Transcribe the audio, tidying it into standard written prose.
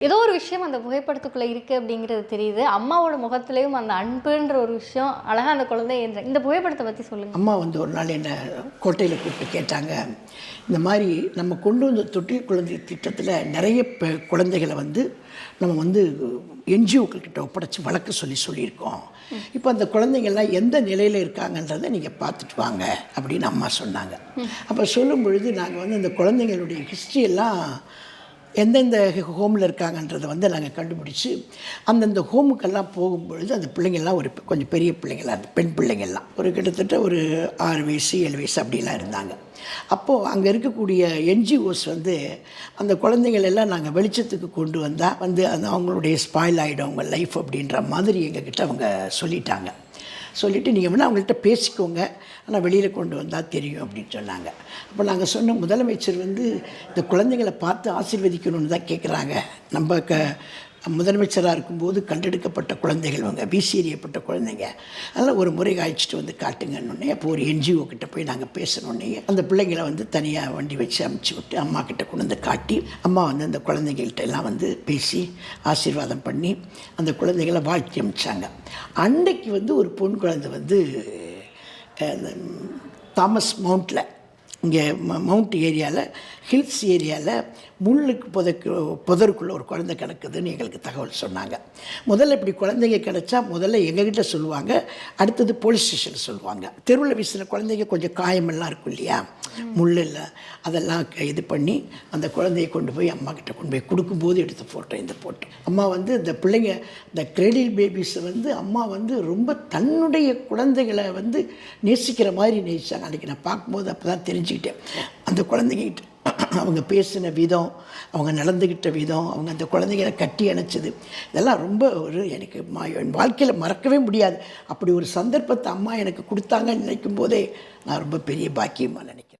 ஏதோ ஒரு விஷயம் அந்த புகைப்படத்துக்குள்ளே இருக்குது அப்படிங்கிறது தெரியுது. அம்மாவோட முகத்திலேயும் அந்த அன்புன்ற ஒரு விஷயம் அழகாக அந்த குழந்தை இந்த புகைப்படத்தை பற்றி சொல்லுங்கள். அம்மா வந்து ஒரு நாள் என்னை கோட்டையில் கூப்பிட்டு கேட்டாங்க, இந்த மாதிரி நம்ம கொண்டு வந்த தொட்டில் குழந்தை திட்டத்தில் நிறைய குழந்தைகளை வந்து நம்ம வந்து என்ஜிஓக்கிட்ட ஒப்படைச்சி வளர்க்க சொல்லியிருக்கோம். இப்போ அந்த குழந்தைங்கள்லாம் எந்த நிலையில் இருக்காங்கன்றதை நீங்கள் பார்த்துட்டு வாங்க அப்படின்னு அம்மா சொன்னாங்க. அப்போ சொல்லும் பொழுது நாங்கள் வந்து அந்த குழந்தைங்களுடைய ஹிஸ்ட்ரியெல்லாம் எந்தெந்த ஹோமில் இருக்காங்கன்றதை வந்து நாங்கள் கண்டுபிடிச்சி அந்தந்த ஹோமுக்கெல்லாம் போகும்பொழுது அந்த பிள்ளைங்கள்லாம் ஒரு கொஞ்சம் பெரிய பிள்ளைங்களாக இருந்தது. பெண் பிள்ளைங்கள்லாம் ஒரு கிட்டத்தட்ட ஒரு 6 வயசு 7 வயசு அப்படிலாம் இருந்தாங்க. அப்போது அங்கே இருக்கக்கூடிய என்ஜிஓஸ் வந்து அந்த குழந்தைங்களெல்லாம் நாங்கள் வெளிச்சத்துக்கு கொண்டு வந்தால் வந்து அது அவங்களுடைய ஸ்பாயில் ஆகிடும் அவங்க லைஃப் அப்படின்ற மாதிரி எங்ககிட்ட அவங்க சொல்லிட்டாங்க. சொல்லிவிட்டு நீங்கள் வேணால் அவங்கள்ட்ட பேசிக்கோங்க, ஆனால் வெளியில் கொண்டு வந்தால் தெரியும் அப்படின்னு சொன்னாங்க. அப்போ நாங்கள் சொன்ன முதலமைச்சர் வந்து இந்த குழந்தைங்களை பார்த்து ஆசீர்வதிக்கணும்னு தான் கேட்குறாங்க. நம்ம முதலமைச்சராக இருக்கும்போது கண்டெடுக்கப்பட்ட குழந்தைகள் அவங்க வீசி எறியப்பட்ட குழந்தைங்க, அதனால் ஒரு முறை அழைச்சிட்டு வந்து காட்டுங்கன்னொன்னே அப்போ ஒரு என்ஜிஓ கிட்ட போய் நாங்கள் பேசணுன்னே அந்த பிள்ளைங்களை வந்து தனியாக வண்டி வச்சு அமுச்சு விட்டு அம்மா கிட்ட கொண்டு வந்து காட்டி அம்மா வந்து அந்த குழந்தைகள்கிட்ட எல்லாம் வந்து பேசி ஆசீர்வாதம் பண்ணி அந்த குழந்தைகளை வாழ்த்தி அமிச்சாங்க. அன்னைக்கு வந்து ஒரு பொன் குழந்தை வந்து தாமஸ் மவுண்டில் இங்கே மவுண்ட் ஏரியாவில் ஹில்ஸ் ஏரியாவில் முள்ளுக்கு புதருக்குள்ளே ஒரு குழந்தை கிடக்குதுன்னு எங்களுக்கு தகவல் சொன்னாங்க. முதல்ல இப்படி குழந்தைங்க கிடச்சா முதல்ல எங்ககிட்ட சொல்லுவாங்க, அடுத்தது போலீஸ் ஸ்டேஷனில் சொல்லுவாங்க. தெருவில் வீசின குழந்தைங்க கொஞ்சம் காயமெல்லாம் இருக்கும் இல்லையா, முள்ளில் அதெல்லாம் இது பண்ணி அந்த குழந்தைய கொண்டு போய் அம்மா கிட்ட கொண்டு போய் கொடுக்கும்போது எடுத்த ஃபோட்டோ இந்த ஃபோட்டோ. அம்மா வந்து இந்த பிள்ளைங்க இந்த கிரெடில் பேபிஸை வந்து அம்மா வந்து ரொம்ப தன்னுடைய குழந்தைகளை வந்து நேசிக்கிற மாதிரி நேசித்தாங்க. அன்றைக்கி நான் பார்க்கும்போது அப்போ தான் தெரிஞ்சுக்கிட்டேன் அந்த குழந்தைங்கிட்ட அவங்க பேசின விதம், அவங்க நடந்துக்கிட்ட விதம், அவங்க அந்த குழந்தைகளை கட்டி அணைச்சது, இதெல்லாம் ரொம்ப ஒரு எனக்கு என் வாழ்க்கையில் மறக்கவே முடியாது. அப்படி ஒரு சந்தர்ப்பத்தை அம்மா எனக்கு கொடுத்தாங்கன்னு நினைக்கும் போதே நான் ரொம்ப பெரிய பாக்கியமாக நினைக்கிறேன்.